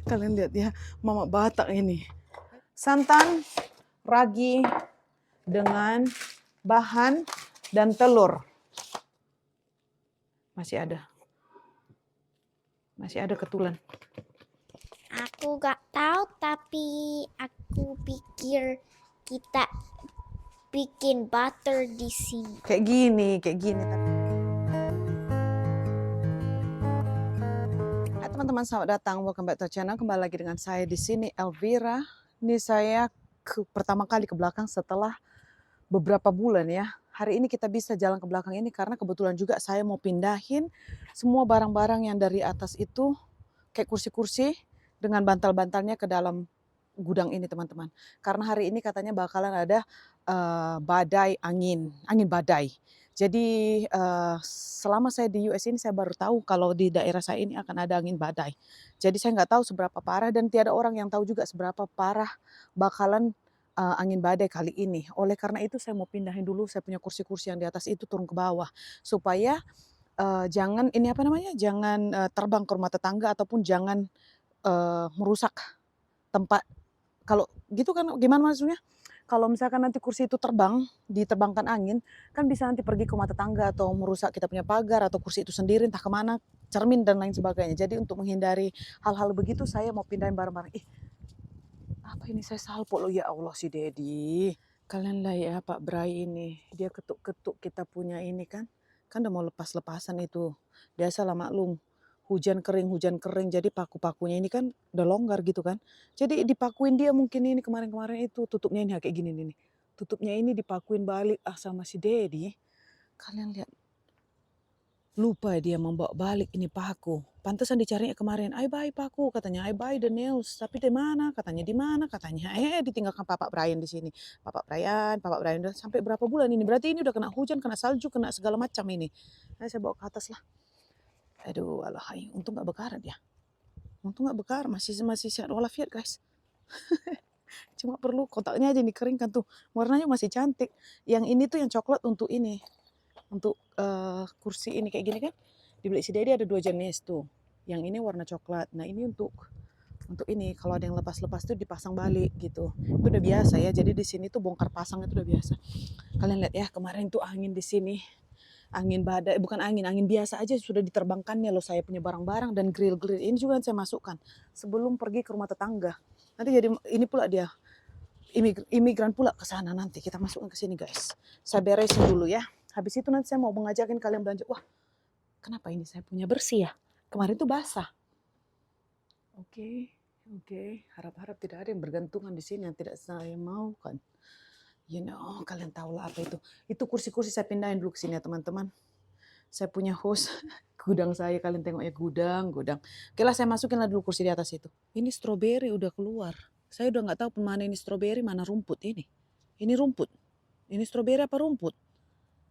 Kalian lihat ya, Mama Batak ini. Santan, ragi, dengan bahan dan telur. Masih ada. Masih ada ketulan. Aku gak tahu, tapi aku pikir kita bikin butter di sini. Kayak gini. Hai teman-teman, selamat datang. Welcome back to channel. Kembali lagi dengan saya di sini, Elvira. Ini saya pertama kali ke belakang setelah beberapa bulan ya. Hari ini kita bisa jalan ke belakang ini karena kebetulan juga saya mau pindahin semua barang-barang yang dari atas itu, kayak kursi-kursi dengan bantal-bantalnya ke dalam gudang ini teman-teman. Karena hari ini katanya bakalan ada badai angin badai. Jadi selama saya di US ini saya baru tahu kalau di daerah saya ini akan ada angin badai. Jadi saya nggak tahu seberapa parah dan tiada orang yang tahu juga seberapa parah bakalan angin badai kali ini. Oleh karena itu saya mau pindahin dulu saya punya kursi-kursi yang di atas itu turun ke bawah supaya jangan ini apa namanya, jangan terbang ke rumah tetangga ataupun jangan merusak tempat. Kalau gitu kan gimana maksudnya? Kalau misalkan nanti kursi itu terbang, diterbangkan angin, kan bisa nanti pergi ke rumah tetangga atau merusak kita punya pagar atau kursi itu sendiri entah kemana, cermin dan lain sebagainya. Jadi untuk menghindari hal-hal begitu saya mau pindahin barang-barang. Apa ini saya salpo loh, ya Allah si Dedi. Kalian lah ya Pak Bray ini, dia ketuk-ketuk kita punya ini kan udah mau lepas-lepasan itu. Biasalah maklum, hujan kering, jadi paku-pakunya ini kan udah longgar gitu kan. Jadi dipakuin dia mungkin ini kemarin-kemarin itu, tutupnya ini kayak gini nih. Tutupnya ini dipakuin balik sama si Dedi. Kalian lihat, lupa dia membawa balik ini paku. Pantesan dicarinya kemarin, "Ai buy paku," katanya, "I buy the nails." Tapi di mana? Katanya di mana? Katanya, ditinggalkan Papa Brian di sini. Papa Brian udah sampai berapa bulan ini? Berarti ini udah kena hujan, kena salju, kena segala macam ini. Saya bawa ke atas lah. Aduh, alahai, untung gak bekarat ya. Untung gak bekar, masih sehat walafiat guys. Cuma perlu kotaknya aja dikeringkan tuh. Warnanya masih cantik. Yang ini tuh yang coklat untuk ini. Untuk kursi ini kayak gini kan. Dibeli si Dedi ada 2 jenis tuh. Yang ini warna coklat. Nah ini untuk ini kalau ada yang lepas-lepas tuh dipasang balik gitu. Itu udah biasa ya. Jadi di sini tuh bongkar pasang itu udah biasa. Kalian lihat ya, kemarin tuh angin di sini. Angin badai, bukan angin biasa aja sudah diterbangkannya loh saya punya barang-barang dan grill-grill ini juga saya masukkan sebelum pergi ke rumah tetangga. Nanti jadi ini pula dia imigran pula ke sana nanti kita masukkan ke sini guys. Saya beresin dulu ya. Habis itu nanti saya mau mengajakin kalian belanja. Wah, kenapa ini saya punya bersih ya? Kemarin tuh basah. Oke. Harap-harap tidak ada yang bergantungan di sini yang tidak saya mau kan. You know, kalian tahu lah apa itu. Itu kursi-kursi saya pindahin dulu ke sini ya teman-teman. Saya punya host gudang saya, kalian tengok ya gudang. Oke lah saya masukin lah dulu kursi di atas itu. Ini stroberi udah keluar. Saya udah nggak tahu mana ini stroberi, mana rumput ini. Ini rumput. Ini stroberi apa rumput?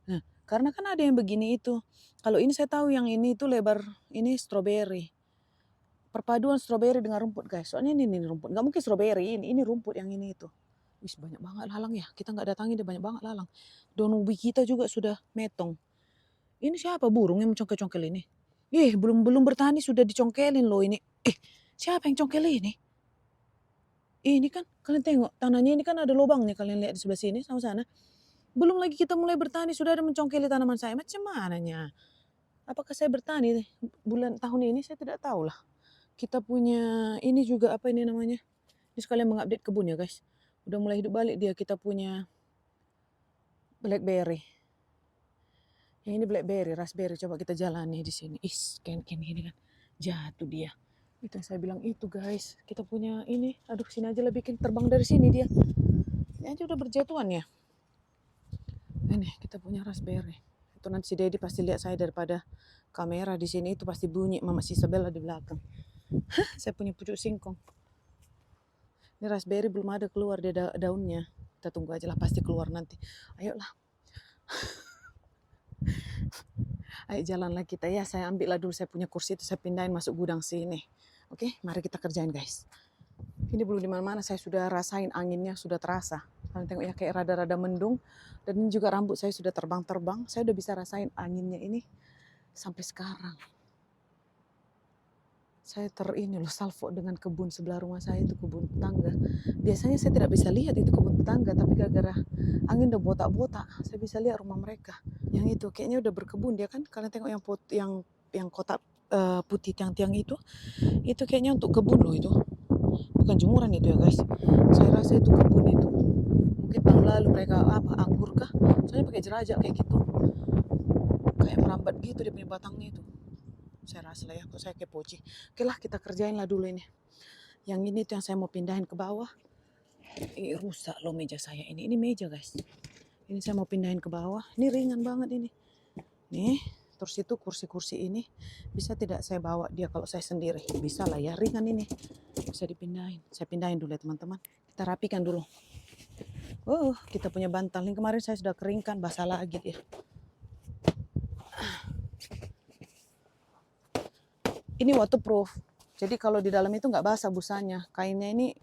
Nah, karena kan ada yang begini itu. Kalau ini saya tahu yang ini itu lebar, ini stroberi. Perpaduan stroberi dengan rumput guys. Soalnya ini rumput. Nggak mungkin stroberi, ini rumput yang ini itu. Wih, banyak banget lalang ya. Kita nggak datangi dia banyak banget lalang. Daun ubi kita juga sudah metong. Ini siapa burung yang mencongkel-congkel ini? Belum bertani sudah dicongkelin loh ini. Siapa yang congkel ini? Ini kan kalian tengok tanahnya ini kan ada lubangnya, kalian lihat di sebelah sini sama sana. Belum lagi kita mulai bertani sudah ada mencongkeli tanaman saya. Macam mananya? Apakah saya bertani bulan tahun ini saya tidak tahu lah. Kita punya ini juga apa ini namanya? Ini sekalian mengupdate kebun ya guys. Udah mulai hidup balik dia, kita punya blackberry. Yang ini blackberry, raspberry, coba kita jalani di sini. Kayak gini kan. Jatuh dia. Itu yang saya bilang itu guys. Kita punya ini. Aduh, sini aja lah bikin terbang dari sini dia. Ini aja udah berjatuhan ya. Ini kita punya raspberry. Itu nanti si Dedi pasti lihat saya daripada kamera di sini itu pasti bunyi Mama si Isabella di belakang. Saya punya pucuk singkong. Ini raspberry belum ada keluar dia daunnya. Kita tunggu aja lah pasti keluar nanti. Ayolah. Ayo jalanlah kita ya. Saya ambil lah dulu saya punya kursi itu saya pindahin masuk gudang sini. Oke, mari kita kerjain guys. Ini belum di mana-mana saya sudah rasain anginnya sudah terasa. Kalian tengok ya kayak rada-rada mendung dan ini juga rambut saya sudah terbang-terbang. Saya udah bisa rasain anginnya ini sampai sekarang. Saya ini loh salvo dengan kebun sebelah rumah saya itu kebun tetangga. Biasanya saya tidak bisa lihat itu kebun tetangga, tapi gara-gara angin udah botak-botak, saya bisa lihat rumah mereka. Yang itu kayaknya udah berkebun dia kan. Kalian tengok yang kotak putih tiang-tiang itu kayaknya untuk kebun loh itu. Bukan jemuran itu ya guys. Saya rasa itu kebun itu. Mungkin tahun lalu mereka anggur kah? Soalnya pakai jerajak kayak gitu. Kayak merambat gitu dia punya batangnya itu. Saya rasa lah ya, kok saya kepoci. Oke lah, kita kerjain lah dulu ini. Yang ini tuh yang saya mau pindahin ke bawah. Rusak loh meja saya ini. Ini meja guys. Ini saya mau pindahin ke bawah. Ini ringan banget ini. Nih, terus itu kursi-kursi ini bisa tidak saya bawa dia kalau saya sendiri? Bisa lah ya, ringan ini. Bisa dipindahin. Saya pindahin dulu ya teman-teman. Kita rapikan dulu. Kita punya bantal. Ini kemarin saya sudah keringkan, basah lagi dia. Ini waterproof. Jadi kalau di dalam itu nggak basah busanya. Kainnya ini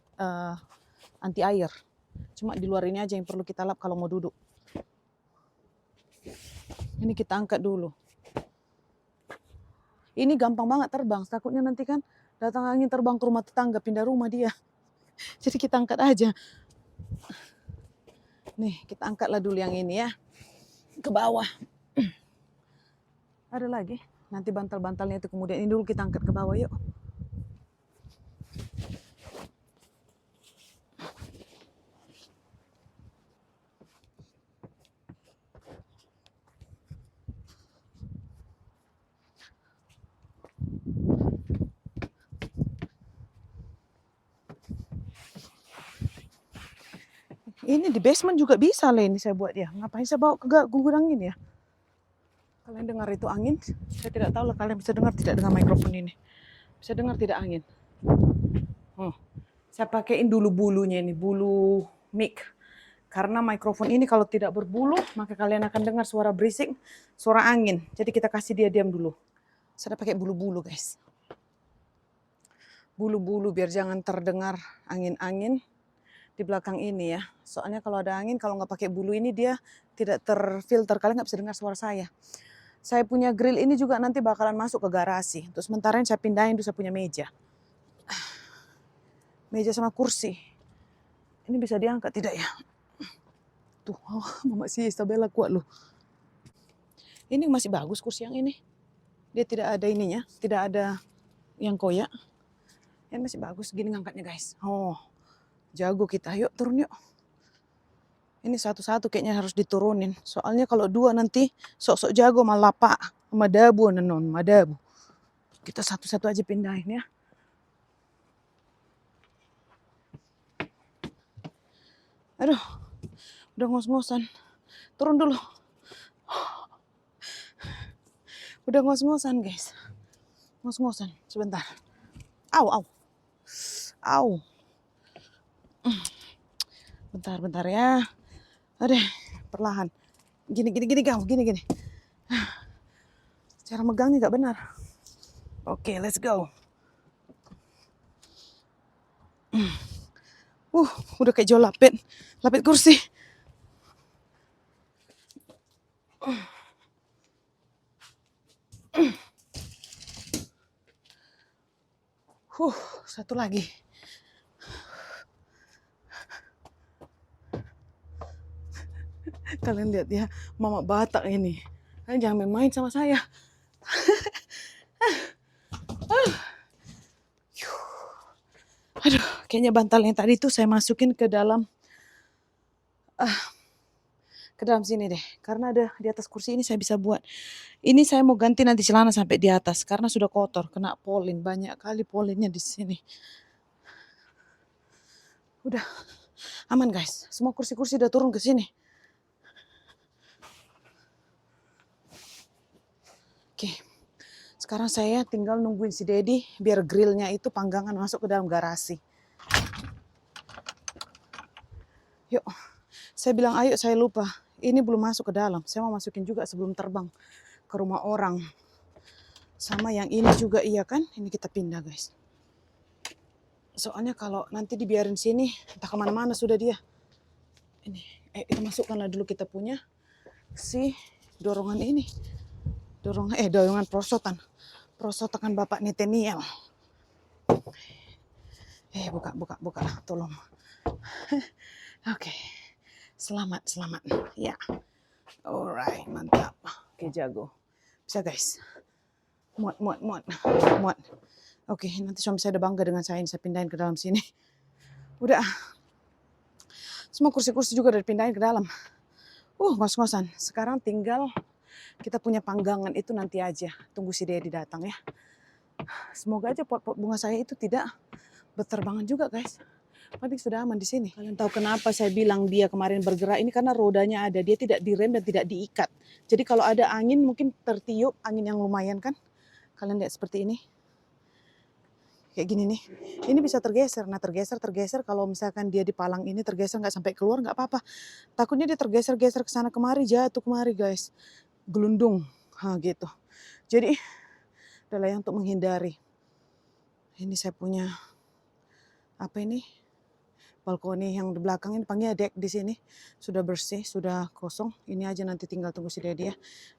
anti air. Cuma di luar ini aja yang perlu kita lap kalau mau duduk. Ini kita angkat dulu. Ini gampang banget terbang. Takutnya nanti kan datang angin terbang ke rumah tetangga, pindah rumah dia. Jadi kita angkat aja. Nih, kita angkatlah dulu yang ini ya. Ke bawah. Ada lagi. Nanti bantal-bantalnya itu kemudian ini dulu kita angkat ke bawah yuk. Ini di basement juga bisa lah ini saya buat ya. Ngapain saya bawa ke gudang ini ya? Kalian dengar itu angin? Saya tidak tahu lah kalian bisa dengar tidak dengan mikrofon ini. Bisa dengar tidak angin? Saya pakaiin dulu bulunya ini, bulu mic. Karena mikrofon ini kalau tidak berbulu, maka kalian akan dengar suara berisik, suara angin. Jadi kita kasih dia diam dulu. Saya pakai bulu-bulu guys. Bulu-bulu biar jangan terdengar angin-angin di belakang ini ya. Soalnya kalau ada angin, kalau nggak pakai bulu ini dia tidak terfilter. Kalian nggak bisa dengar suara saya. Saya punya grill ini juga nanti bakalan masuk ke garasi. Terus sementara saya pindahin tuh saya punya meja. Meja sama kursi. Ini bisa diangkat tidak ya? Tuh, Mama si Isabella kuat loh. Ini masih bagus kursi yang ini. Dia tidak ada ininya, tidak ada yang koyak. Ini masih bagus gini ngangkatnya guys. Jago kita. Yuk turun yuk. Ini satu-satu kayaknya harus diturunin. Soalnya kalau dua nanti sok-sok jago malah pak. Madabu nenon, madabu. Kita satu-satu aja pindahin ya. Aduh, udah ngos-ngosan. Turun dulu. Udah ngos-ngosan guys. Ngos-ngosan, sebentar. Au. Bentar ya. Aduh, perlahan. Gini. Cara megangnya gak benar. Oke, let's go. Udah kayak jual lapet kursi. Satu lagi. Kalian lihat ya, Mama Batak ini. Kalian jangan main-main sama saya. Aduh, kayaknya bantal yang tadi itu saya masukin ke dalam sini deh. Karena ada di atas kursi ini saya bisa buat. Ini saya mau ganti nanti celana sampai di atas karena sudah kotor, kena polin, banyak kali polinnya di sini. Udah aman guys. Semua kursi-kursi udah turun ke sini. Oke. Sekarang saya tinggal nungguin si Dedi biar grillnya itu panggangan masuk ke dalam garasi. Yuk. Saya bilang ayo, saya lupa. Ini belum masuk ke dalam. Saya mau masukin juga sebelum terbang ke rumah orang. Sama yang ini juga iya kan? Ini kita pindah guys. Soalnya kalau nanti dibiarin sini, entah kemana-mana sudah dia. Ini, kita masukkanlah dulu kita punya si dorongan ini. Dorongan prosotan. Prosotan Bapak Neteniel. Buka, tolong. Oke, selamat. Ya, alright, mantap. Oke, jago. Bisa guys. Muat. Oke, nanti suami saya udah bangga dengan saya pindahin ke dalam sini. Udah. Semua kursi-kursi juga udah dipindahin ke dalam. Ngos-ngosan. Sekarang tinggal kita punya panggangan itu nanti aja. Tunggu si Dedi datang ya. Semoga aja pot-pot bunga saya itu tidak berterbangan juga guys. Paling sudah aman di sini. Kalian tahu kenapa saya bilang dia kemarin bergerak ini, karena rodanya ada, dia tidak direm dan tidak diikat. Jadi kalau ada angin mungkin tertiup, angin yang lumayan kan. Kalian lihat seperti ini. Kayak gini nih. Ini bisa tergeser. Nah tergeser kalau misalkan dia di palang ini tergeser nggak sampai keluar nggak apa-apa. Takutnya dia tergeser ke sana kemari, jatuh kemari guys. Gelundung. Gitu. Jadi adalah yang untuk menghindari. Ini saya punya apa ini? Balkoni yang di belakang ini panggilnya deck di sini sudah bersih, sudah kosong. Ini aja nanti tinggal tunggu si Dedi ya.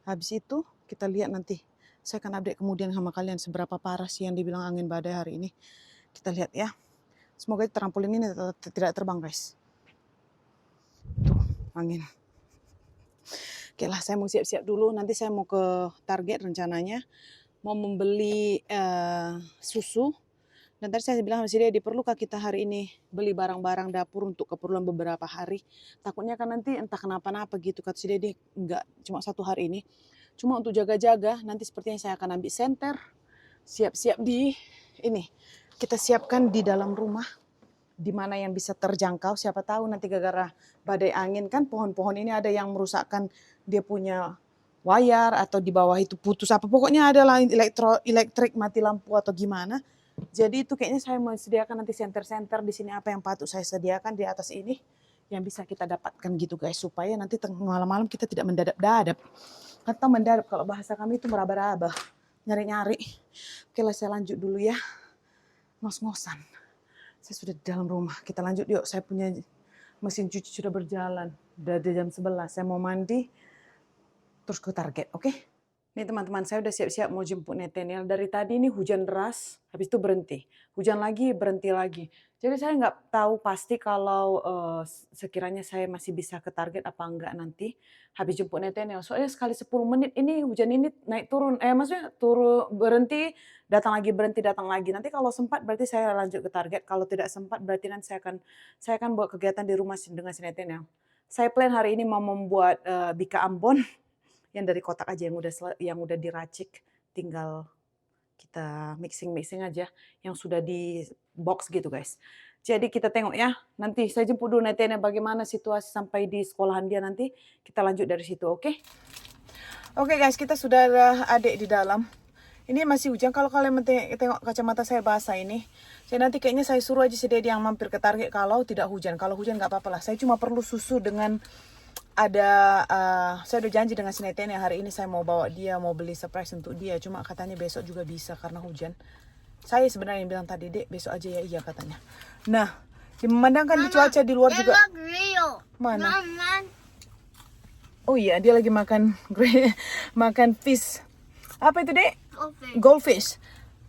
Habis itu kita lihat nanti. Saya akan update kemudian sama kalian seberapa parah sih yang dibilang angin badai hari ini. Kita lihat ya. Semoga trampolin ini tidak terbang guys. Tuh angin. Oke lah, saya mau siap-siap dulu. Nanti saya mau ke Target rencananya. Mau membeli susu. Dan tadi saya bilang sama si Dedi, perlukah kita hari ini beli barang-barang dapur untuk keperluan beberapa hari. Takutnya kan nanti entah kenapa-napa gitu. Kata si Dedi, enggak cuma 1 hari ini. Cuma untuk jaga-jaga, nanti sepertinya saya akan ambil senter. Siap-siap di ini. Kita siapkan di dalam rumah. Di mana yang bisa terjangkau. Siapa tahu nanti gara-gara badai angin kan pohon-pohon ini ada yang merusakkan dia punya wayar. Atau di bawah itu putus apa. Pokoknya adalah elektrik mati lampu atau gimana. Jadi itu kayaknya saya mau sediakan nanti senter-senter di sini apa yang patut saya sediakan di atas ini yang bisa kita dapatkan gitu guys, supaya nanti malam-malam kita tidak mendadak-dadak atau mendadak, kalau bahasa kami itu meraba-raba, nyari-nyari. Oke lah, saya lanjut dulu ya, ngos-ngosan. Saya sudah di dalam rumah, kita lanjut yuk. Saya punya mesin cuci sudah berjalan, udah jam 11, saya mau mandi terus ke Target, oke? Nih teman-teman, saya udah siap-siap mau jemput Nathaniel. Dari tadi ini hujan deras, habis itu berhenti. Hujan lagi, berhenti lagi. Jadi saya nggak tahu pasti kalau sekiranya saya masih bisa ke Target apa enggak nanti habis jemput Nathaniel. Soalnya sekali 10 menit ini hujan ini naik turun. Maksudnya turun, berhenti, datang lagi, berhenti, datang lagi. Nanti kalau sempat berarti saya lanjut ke Target. Kalau tidak sempat berarti nanti saya akan buat kegiatan di rumah dengan si Nathaniel. Saya plan hari ini mau membuat bika Ambon. Yang dari kotak aja yang udah diracik, tinggal kita mixing aja yang sudah di box gitu guys. Jadi kita tengok ya, nanti saya jemput dulu Nathaniel bagaimana situasi sampai di sekolahan dia, nanti kita lanjut dari situ, oke? Oke guys, kita sudah ada adik di dalam. Ini masih hujan, kalau kalian tengok kacamata saya basah ini. Jadi nanti kayaknya saya suruh aja si Dedi yang mampir ke Target kalau tidak hujan. Kalau hujan nggak apa-apa lah, saya cuma perlu susu dengan saya udah janji dengan si Nathaniel hari ini saya mau bawa dia, mau beli surprise untuk dia. Cuma katanya besok juga bisa karena hujan. Saya sebenarnya yang bilang tadi, Dek, besok aja ya, iya katanya. Nah, memandangkan di cuaca di luar juga. Mana? Oh iya, dia lagi makan fish. Apa itu, Dek? Goldfish.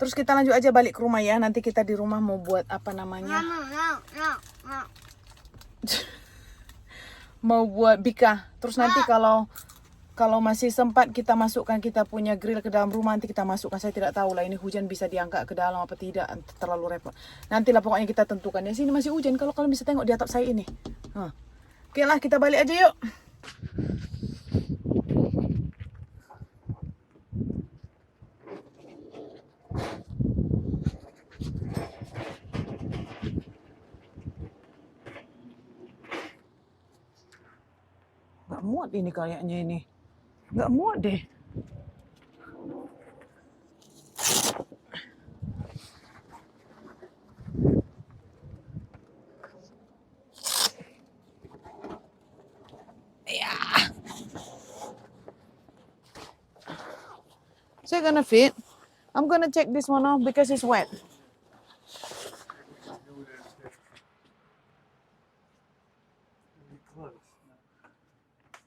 Terus kita lanjut aja balik ke rumah ya. Nanti kita di rumah mau buat apa namanya? Mau buat bika. Terus nanti kalau masih sempat kita masukkan kita punya grill ke dalam rumah, nanti kita masukkan. Saya tidak tahu lah ini hujan bisa diangkat ke dalam apa tidak, terlalu repot. Nantilah pokoknya kita tentukan. Ya sini masih hujan, kalau kalian bisa tengok di atap saya ini. Oke lah, kita balik aja yuk. Gak muat ini kayaknya ini. Gak muat deh. Ya. Is it gonna fit? I'm gonna check this one off because it's wet.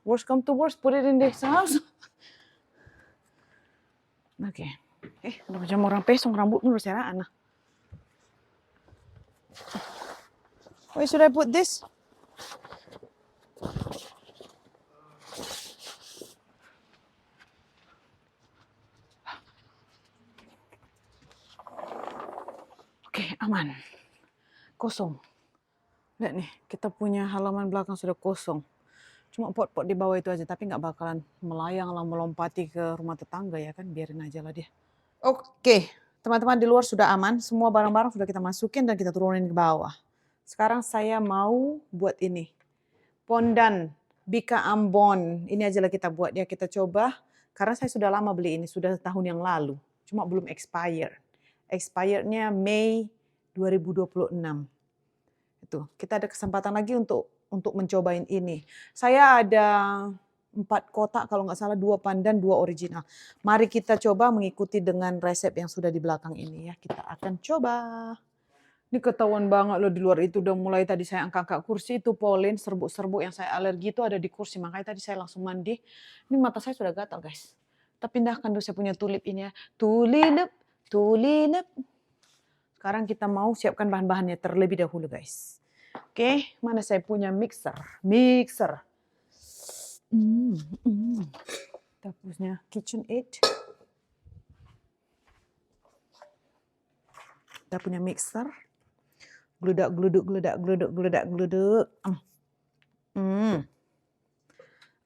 Worst come to worst, put it in this house. Oke. Udah macam orang pesong, rambut lu seraan. Where should I put this? Oke, aman. Kosong. Lihat nih, kita punya halaman belakang sudah kosong. Cuma pot-pot di bawah itu aja, tapi nggak bakalan melayang lah melompati ke rumah tetangga ya kan, biarin aja lah dia. Oke, teman-teman di luar sudah aman, semua barang-barang sudah kita masukin dan kita turunin ke bawah. Sekarang saya mau buat ini, pondan Bika Ambon. Ini aja lah kita buat ya, kita coba. Karena saya sudah lama beli ini, sudah tahun yang lalu, cuma belum expired. Expirednya Mei 2026. Itu, kita ada kesempatan lagi untuk mencobain ini. Saya ada 4 kotak kalau nggak salah, 2 pandan, 2 original. Mari kita coba mengikuti dengan resep yang sudah di belakang ini ya. Kita akan coba. Ini ketahuan banget loh di luar itu udah mulai tadi saya angkat kursi itu pollen, serbuk-serbuk yang saya alergi itu ada di kursi. Makanya tadi saya langsung mandi. Ini mata saya sudah gatal guys. Kita pindahkan dulu saya punya tulip ini ya. Tulip, tulip. Sekarang kita mau siapkan bahan-bahannya terlebih dahulu guys. Oke, mana saya punya mixer. Mixer. Kita punya KitchenAid. Kita punya mixer. Gludak, gluduk, gludak, gluduk, gludak, gluduk.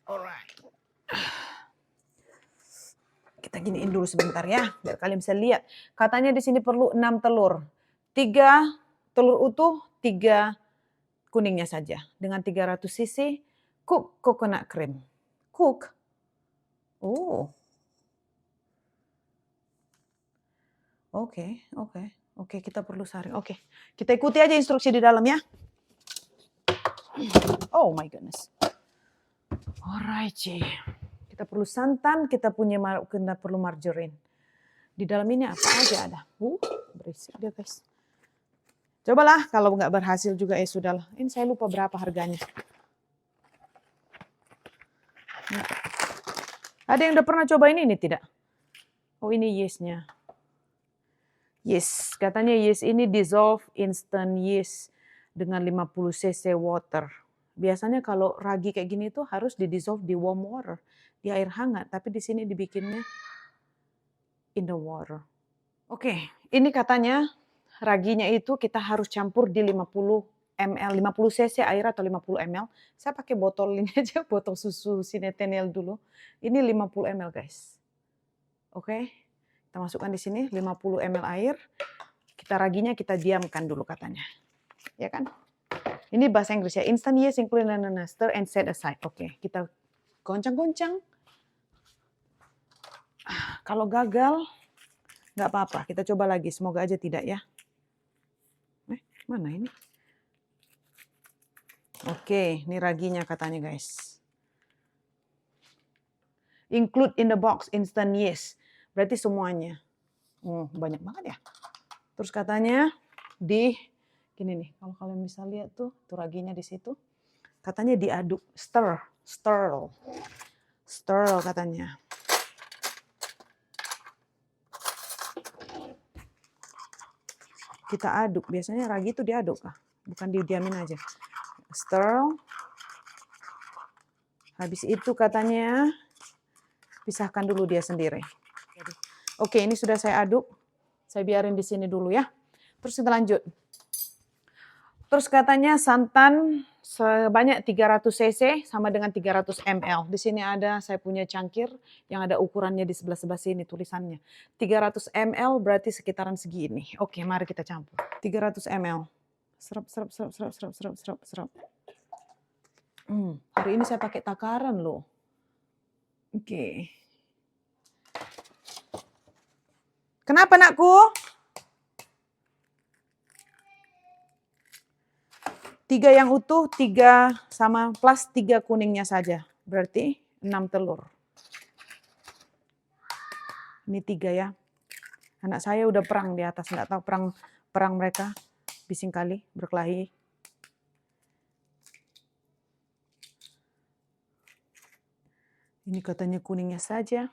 Alright. Kita giniin dulu sebentar ya, biar kalian bisa lihat. Katanya di sini perlu 6 telur. 3 telur utuh, 3 kuningnya saja. Dengan 300 cc cook coconut cream. Cook. Oh. Oke, kita perlu saring. Oke, kita ikuti aja instruksi di dalam ya. Oh my goodness. Alright, kita perlu santan, kita perlu margarine. Di dalam ini apa aja ada? Berisik dia guys. Cobalah, kalau nggak berhasil juga ya sudahlah. Ini saya lupa berapa harganya. Nah. Ada yang udah pernah cobain ini tidak? Oh ini yeastnya. Yeast, katanya yeast ini dissolve instant yeast dengan 50 cc water. Biasanya kalau ragi kayak gini tuh harus di dissolve di warm water, di air hangat. Tapi di sini dibikinnya in the water. Oke, ini katanya raginya itu kita harus campur di 50 ml, 50 cc air atau 50 ml. Saya pakai botol ini aja, botol susu Sinetenel dulu. Ini 50 ml guys. Oke. Kita masukkan di sini 50 ml air. Kita raginya kita diamkan dulu katanya. Ya kan? Ini bahasa Inggris ya. Instant yeast included stir and set aside. Oke, kita goncang-goncang. Kalau gagal nggak apa-apa. Kita coba lagi. Semoga aja tidak ya. Mana ini? Oke, ini raginya katanya guys. Include in the box instant yeast. Berarti semuanya. Banyak banget ya. Terus katanya gini nih, kalau kalian bisa lihat tuh raginya di situ. Katanya diaduk, stir katanya. Kita aduk, biasanya ragi itu diaduk kah? Bukan didiamin aja. Stir. Habis itu katanya pisahkan dulu dia sendiri. Oke, ini sudah saya aduk. Saya biarin di sini dulu ya. Terus kita lanjut. Terus katanya santan sebanyak 300 cc sama dengan 300 ml. Di sini ada saya punya cangkir yang ada ukurannya di sebelah sini tulisannya. 300 ml berarti sekitaran segini. Oke, mari kita campur. 300 ml. Serap. Hari ini saya pakai takaran loh. Oke. Kenapa nakku? 3 yang utuh, 3 sama plus 3 kuningnya saja. Berarti 6 telur. Ini 3 ya. Anak saya udah perang di atas, nggak tahu perang mereka. Bising kali, berkelahi. Ini katanya kuningnya saja.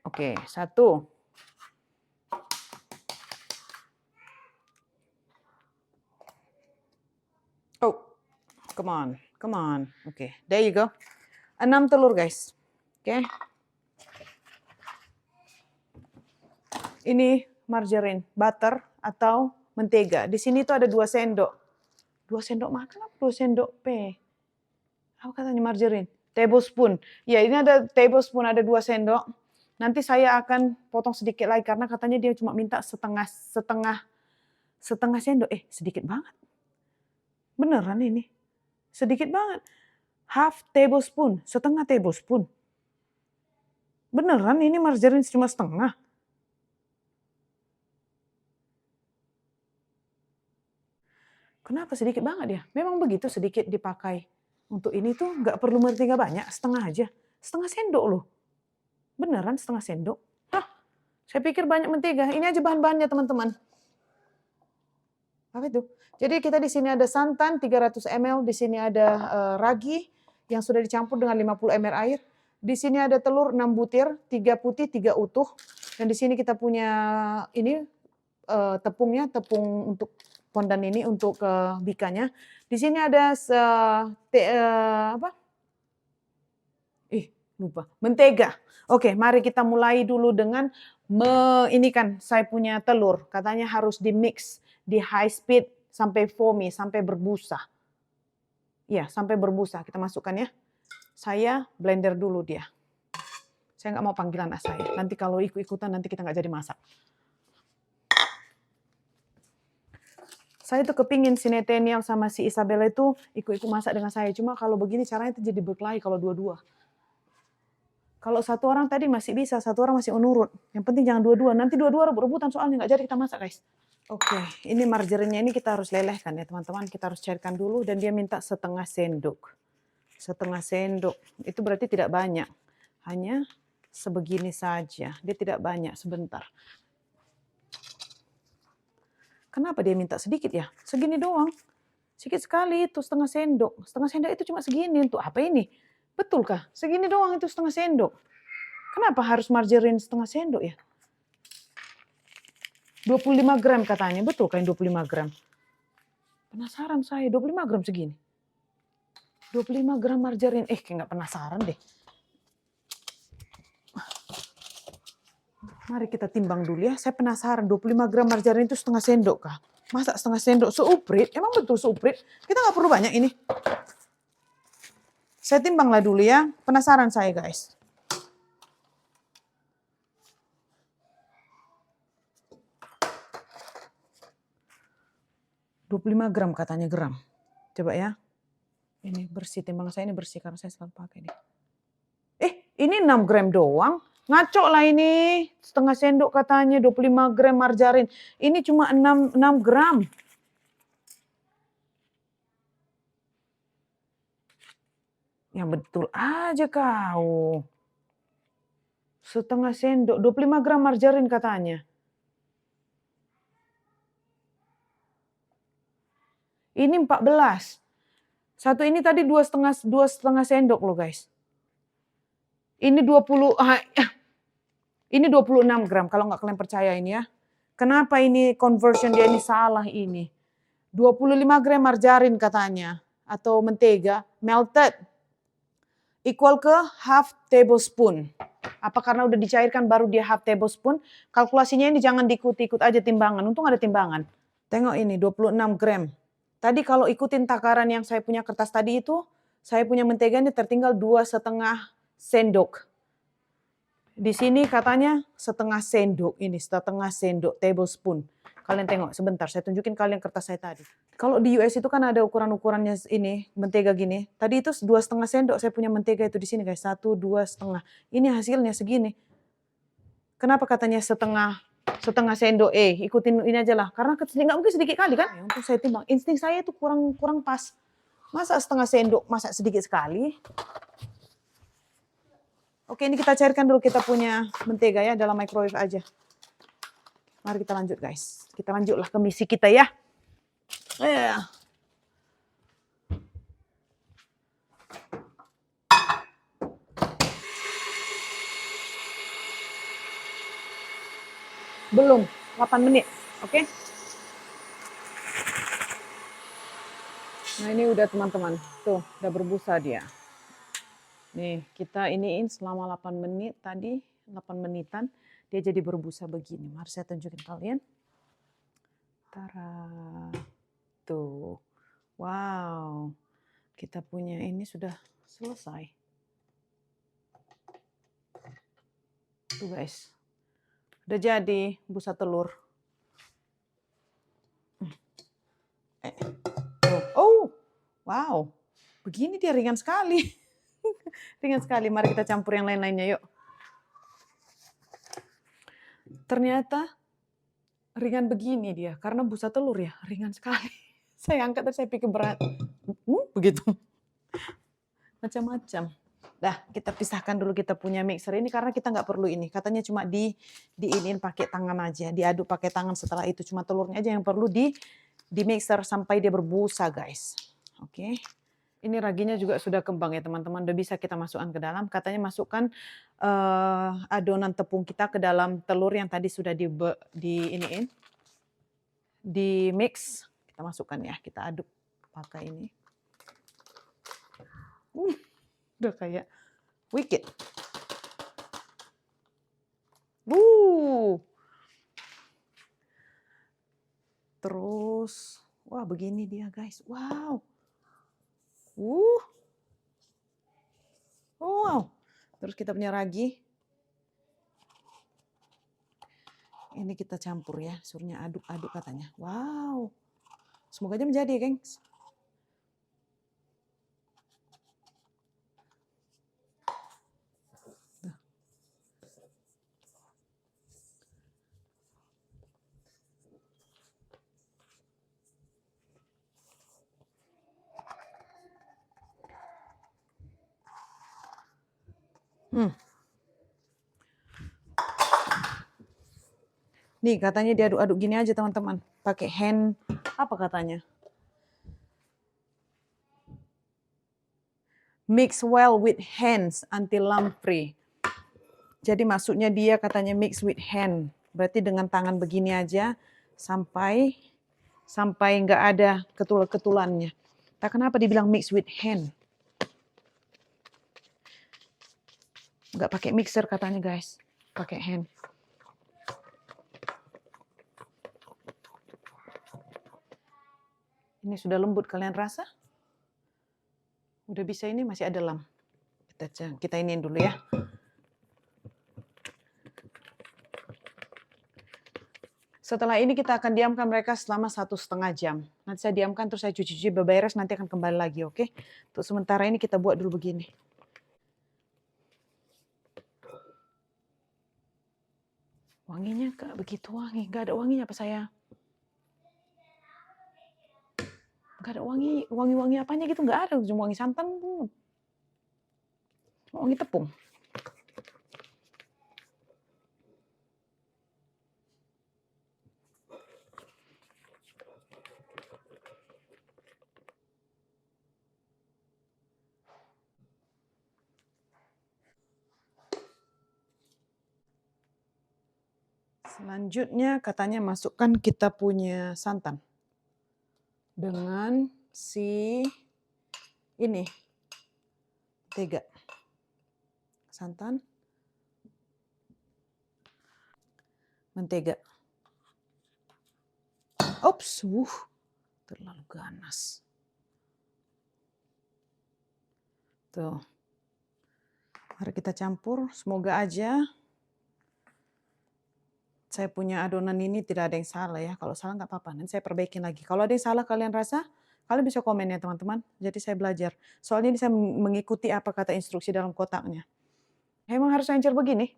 Oke, 1. Oh, come on, come on. Oke, there you go. 6 telur, guys. Oke. Ini margarin, butter atau mentega. Di sini tuh ada 2 sendok. 2 sendok makan apa 2 sendok apa katanya margarin? Tablespoon. Ya, ini ada tablespoon, ada 2 sendok. Nanti saya akan potong sedikit lagi karena katanya dia cuma minta setengah sendok. Sedikit banget. Beneran ini. Sedikit banget. Half tablespoon, setengah tablespoon. Beneran ini margarin cuma setengah. Kenapa sedikit banget ya? Memang begitu sedikit dipakai. Untuk ini tuh nggak perlu mentega banyak, setengah aja. Setengah sendok loh. Beneran setengah sendok. Hah, saya pikir banyak mentega. Ini aja bahan-bahannya teman-teman. Apa itu? Jadi kita di sini ada santan 300 ml, di sini ada ragi yang sudah dicampur dengan 50 ml air. Di sini ada telur 6 butir, 3 putih, 3 utuh. Dan di sini kita punya ini tepungnya, tepung untuk pondan ini untuk bikanya. Di sini ada lupa. Mentega. Oke, mari kita mulai dulu dengan ini kan saya punya telur. Katanya harus di mix di high speed sampai foamy, sampai berbusa. Ya, sampai berbusa. Kita masukkan ya. Saya blender dulu dia. Saya nggak mau panggilan saya. Nanti kalau ikut-ikutan nanti kita nggak jadi masak. Saya tuh kepingin si Nathaniel sama si Isabella itu ikut-ikut masak dengan saya. Cuma kalau begini caranya itu jadi berkelahi kalau dua-dua. Kalau satu orang tadi masih bisa, satu orang masih nurut. Yang penting jangan dua-dua. Nanti dua-dua rebut-rebutan soalnya nggak jadi kita masak, guys. Oke, ini margarinnya ini kita harus lelehkan ya teman-teman. Kita harus cairkan dulu dan dia minta setengah sendok. Setengah sendok. Itu berarti tidak banyak. Hanya sebegini saja. Dia tidak banyak, sebentar. Kenapa dia minta sedikit ya? Segini doang. Sedikit sekali itu setengah sendok. Setengah sendok itu cuma segini. Untuk apa ini? Betulkah? Segini doang itu setengah sendok. Kenapa harus margarin setengah sendok ya? 25 gram katanya. Betul kan 25 gram? Penasaran saya. 25 gram segini. 25 gram margarin. Kayak nggak penasaran deh. Mari kita timbang dulu ya. Saya penasaran 25 gram margarin itu setengah sendok kah? Masa setengah sendok seuprit? Emang betul seuprit? Kita nggak perlu banyak ini. Saya timbanglah dulu ya. Penasaran saya guys. ...25 gram katanya gram. Coba ya. Ini bersih. Timbang saya ini bersih karena saya selalu pakai ini. Ini 6 gram doang. Ngaco lah ini. Setengah sendok katanya 25 gram margarin. Ini cuma 6 gram. Ya betul aja kau. Setengah sendok. 25 gram margarin katanya. Ini 14. Satu ini tadi 2,5 sendok loh guys. Ini 20. Ini 26 gram kalau nggak kalian percaya ini ya. Kenapa ini conversion dia ini salah ini. 25 gram margarin katanya. Atau mentega melted. Equal ke half tablespoon. Apa karena udah dicairkan baru dia half tablespoon. Kalkulasinya ini jangan diikut-ikut aja timbangan. Untung ada timbangan. Tengok ini 26 gram. Tadi kalau ikutin takaran yang saya punya kertas tadi itu. Saya punya mentega ini tertinggal 2,5 sendok. Di sini katanya setengah sendok ini, setengah sendok tablespoon. Kalian tengok sebentar, saya tunjukin kalian kertas saya tadi. Kalau di US itu kan ada ukuran-ukurannya ini, mentega gini. Tadi itu 2,5 sendok saya punya mentega itu di sini guys, 1, 2,5. Ini hasilnya segini. Kenapa katanya setengah sendok? Ikutin ini aja lah. Karena nggak mungkin sedikit kali kan? Untuk saya timbang, insting saya itu kurang pas. Masa setengah sendok, masa sedikit sekali? Oke, ini kita cairkan dulu kita punya mentega ya dalam microwave aja. Mari kita lanjut guys. Kita lanjutlah ke misi kita ya. Belum, 8 menit. Oke. Nah, ini udah teman-teman. Tuh, udah berbusa dia. Nih, kita iniin selama 8 menit tadi, 8 menitan, dia jadi berbusa begini. Mari saya tunjukin kalian. Tara. Tuh. Wow. Kita punya ini sudah selesai. Tuh guys. Udah jadi busa telur. Tuh. Oh. Wow. Begini dia ringan sekali. Ringan sekali. Mari kita campur yang lain-lainnya yuk. Ternyata ringan begini dia, karena busa telur ya, ringan sekali. Saya angkat dan saya pikir berat. Begitu. Macam-macam. Dah, kita pisahkan dulu kita punya mixer ini karena kita nggak perlu ini. Katanya cuma diinin pakai tangan aja, diaduk pakai tangan, setelah itu cuma telurnya aja yang perlu di mixer sampai dia berbusa, guys. Oke. Ini raginya juga sudah kembang ya teman-teman, udah bisa kita masukkan ke dalam. Katanya masukkan adonan tepung kita ke dalam telur yang tadi sudah di mix. Kita masukkan ya, kita aduk pakai ini. Udah kayak Wicked. Terus, wah begini dia guys. Wow. Wow. Terus kita punya ragi. Ini kita campur ya, suruhnya aduk-aduk katanya. Wow. Semoga aja menjadi, gengs. Nih katanya diaduk-aduk gini aja teman-teman. Pakai hand, apa katanya? Mix well with hands until lump free. Jadi maksudnya dia katanya mix with hand. Berarti dengan tangan begini aja sampai nggak ada ketulannya. Tak kenapa dibilang mix with hand? Nggak pakai mixer katanya guys, pakai hand. Ini sudah lembut, kalian rasa? Udah bisa, ini masih ada lam. Kita iniin dulu ya. Setelah ini kita akan diamkan mereka selama 1,5 jam. Nanti saya diamkan terus saya cuci-cuci beberes, nanti akan kembali lagi, oke? Untuk sementara ini kita buat dulu begini. Wanginya gak begitu wangi, gak ada wanginya apa saya? Gak ada wangi apanya gitu, gak ada. Cuma wangi santan, wangi tepung. Selanjutnya katanya masukkan kita punya santan. Dengan si ini, mentega. Santan, mentega. Ops, terlalu ganas. Tuh. Mari kita campur, semoga aja saya punya adonan ini tidak ada yang salah ya. Kalau salah nggak apa-apa, nanti saya perbaikin lagi. Kalau ada yang salah kalian rasa, kalian bisa komen ya teman-teman. Jadi saya belajar. Soalnya ini saya mengikuti apa kata instruksi dalam kotaknya. Emang harus encer begini?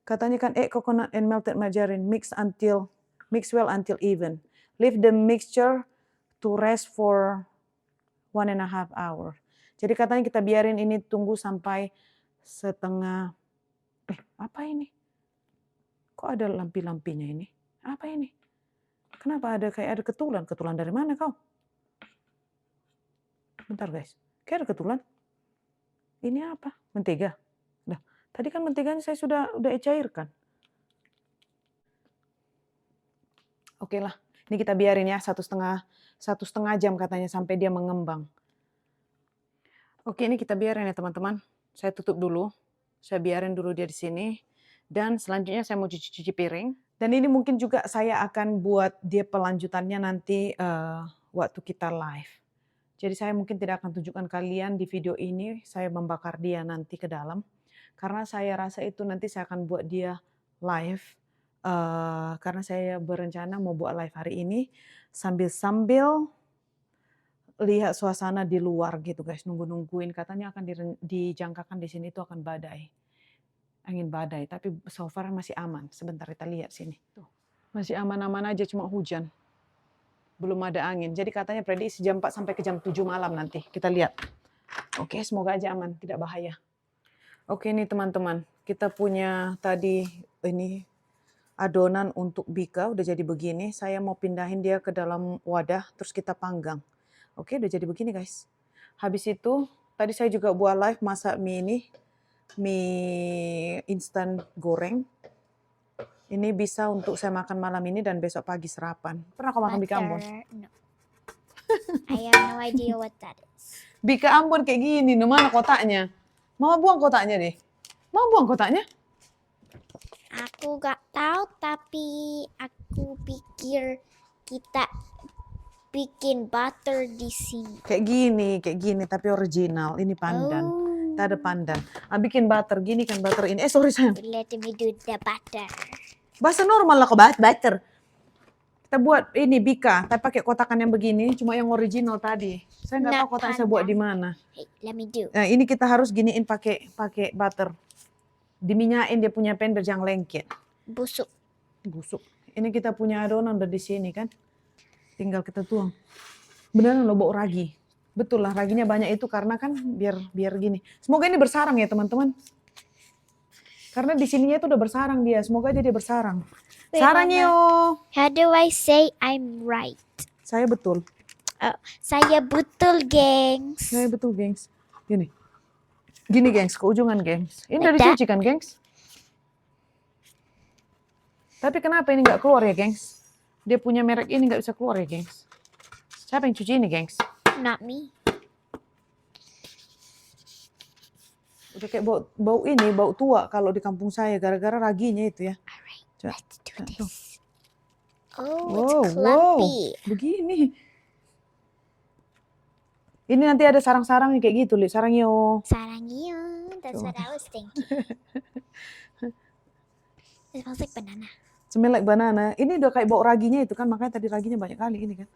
Katanya kan coconut and melted margarine mix well until even. Leave the mixture to rest for 1.5 hour. Jadi katanya kita biarin ini tunggu sampai setengah. Apa ini? Kok ada lampi-lampinya ini? Apa ini? Kenapa ada kayak ada ketulan? Ketulan dari mana kau? Bentar guys, kayak ada ketulan. Ini apa? Mentega. Nah, tadi kan menteganya saya sudah cairkan. Oke lah, ini kita biarin ya 1,5 jam katanya sampai dia mengembang. Oke, ini kita biarin ya teman-teman. Saya tutup dulu. Saya biarin dulu dia di sini. Dan selanjutnya saya mau cuci-cuci piring. Dan ini mungkin juga saya akan buat dia pelanjutannya nanti waktu kita live. Jadi saya mungkin tidak akan tunjukkan kalian di video ini. Saya membakar dia nanti ke dalam. Karena saya rasa itu nanti saya akan buat dia live. Karena saya berencana mau buat live hari ini. Sambil lihat suasana di luar gitu guys, nungguin katanya akan dijangkakan di sini itu akan badai, angin badai, tapi so far masih aman. Sebentar kita lihat sini, tuh masih aman-aman aja, cuma hujan, belum ada angin. Jadi katanya prediksi jam 4 sampai ke jam 7 malam nanti, kita lihat. Oke, semoga aja aman, tidak bahaya. Oke nih teman-teman, kita punya tadi ini adonan untuk bika udah jadi begini. Saya mau pindahin dia ke dalam wadah, terus kita panggang. Oke, udah jadi begini guys. Habis itu, tadi saya juga buat live masak mie ini. Mie instan goreng. Ini bisa untuk saya makan malam ini dan besok pagi sarapan. Pernah kau makan bika Ambon? No. I have no idea what that is. Bika Ambon kayak gini, mana kotaknya? Mama buang kotaknya deh. Mama buang kotaknya? Aku gak tahu, tapi aku pikir kita bikin butter di sini. Kayak gini, tapi original. Ini pandan. Oh. Kita ada pandan. Bikin butter, gini kan butter ini. Sorry sayang. Let me do the butter. Bahasa normal lah kok butter. Kita buat ini bika, tapi pakai kotakan yang begini, cuma yang original tadi. Saya nggak tahu kotak saya buat di mana. Hey, let me do. Nah, ini kita harus giniin pakai butter. Diminyain dia punya pan biar jangan lengket. Busuk. Ini kita punya adonan udah di sini kan. Tinggal kita tuang. Beneran lo bau ragi. Betul lah, raginya banyak itu karena kan biar gini. Semoga ini bersarang ya teman-teman. Karena di sininya itu udah bersarang dia. Semoga aja dia bersarang. Wait, Sarang Mama. yo. How do I say I'm right? Saya betul. Saya betul, gengs. Saya betul, gengs. Gini. Gini, gengs. Ke ujungan, gengs. Ini udah Like that? dicuci kan, gengs? Tapi kenapa ini nggak keluar ya, gengs? Dia punya merek ini nggak bisa keluar ya, gengs? Siapa yang cuci ini, gengs? Not me. Udah kayak bau tua kalau di kampung saya gara-gara raginya itu ya. Alright, Coba, let's do tuh. this. Oh, Wow, it's clumpy. begini. Ini nanti ada sarang-sarangnya kayak gitu, Li. Sarangyo. Sarangyo. That's Coba. what I was thinking. It smells like banana. Smell like banana. Ini udah kayak bau raginya itu kan, makanya tadi raginya banyak kali ini kan.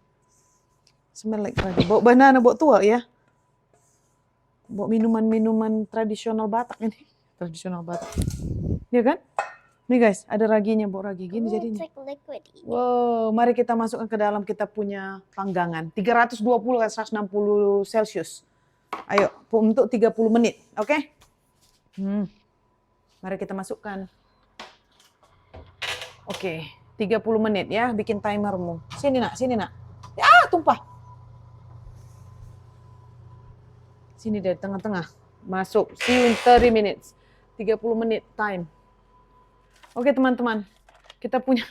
Smell like ragi. Bau banana, bau tua ya. Bau minuman-minuman tradisional Batak ini. Tradisional Batak. Iya kan? Nih guys, ada raginya, bau ragi gini Oh, jadi it's nih. like liquid. Wow, mari kita masukkan ke dalam kita punya panggangan. 320 ke 160 Celcius. Ayo, untuk 30 menit, oke? Mari kita masukkan. Oke, 30 menit ya, bikin timermu. Sini nak, sini nak. Ya, tumpah. Sini dari tengah-tengah. Masuk, see you in 30 minutes. 30 menit time. Oke teman-teman, kita punya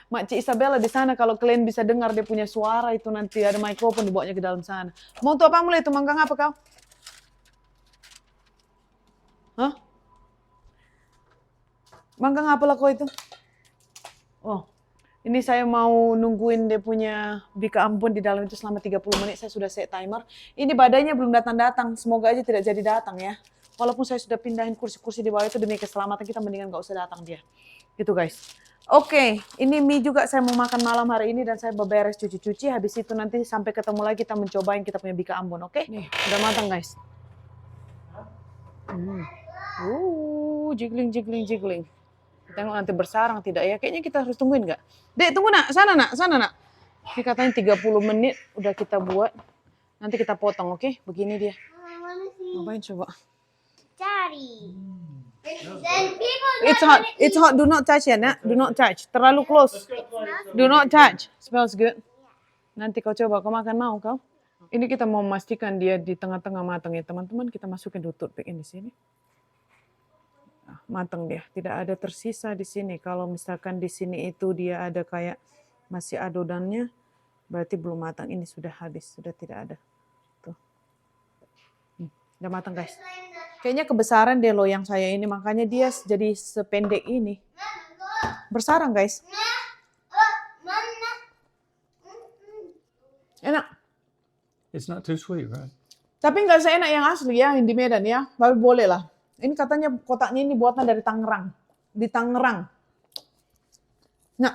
Makcik Isabella di sana. Kalau kalian bisa dengar dia punya suara itu nanti ada mikrofon dibawanya ke dalam sana. Mau untuk apa mulai itu manggang apa kau? Hah? Manggang apa lah kau itu? Oh, ini saya mau nungguin dia punya bika Ambon di dalam itu selama 30 menit. Saya sudah set timer. Ini badainya belum datang-datang. Semoga aja tidak jadi datang ya. Walaupun saya sudah pindahin kursi-kursi di bawah itu demi keselamatan kita, mendingan gak usah datang dia. Gitu guys. Oke, ini mie juga saya mau makan malam hari ini dan saya beberes cuci-cuci. Habis itu nanti sampai ketemu lagi kita mencobain kita punya bika Ambon, oke? Nih, udah matang guys. Jiggling. Tengok nanti bersarang tidak ya? Kayaknya kita harus tungguin nggak? Dek, tunggu nak, sana nak. Ini katanya 30 menit udah kita buat. Nanti kita potong, oke? Begini dia. Ngapain coba? Daddy. It's hot. Do not touch ya, nak. Do not touch. Terlalu close. Do not touch. Smells good. Nanti kau coba, kau makan mau kau? Ini kita mau memastikan dia di tengah-tengah matang ya, teman-teman. Kita masukin dulu toothpick ini sini. Nah, matang dia. Tidak ada tersisa di sini. Kalau misalkan di sini itu dia ada kayak Masih adonannya, berarti belum matang. Ini sudah habis, sudah tidak ada. Tuh. Udah matang guys. Kayaknya kebesaran deh lo yang saya ini, makanya dia jadi sependek ini. Bersarang guys. Enak. It's not too sweet, right? Tapi nggak seenak yang asli ya, yang di Medan ya. Tapi boleh lah. Ini katanya kotaknya ini buatan dari Tangerang. Di Tangerang. Nah,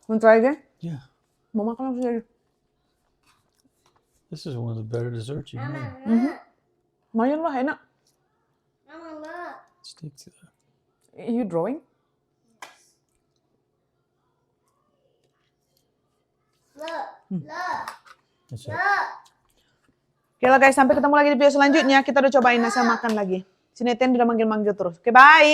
mau try again? Yeah. Mau makan langsung aja. This is one of the better desserts you made. Lumayan lah, enak. Stick to that. You drawing? That's it. Oke lah guys, sampai ketemu lagi di video selanjutnya. Kita udah cobain nasi makan lagi. Si Neten udah manggil-manggil terus. Oke, bye!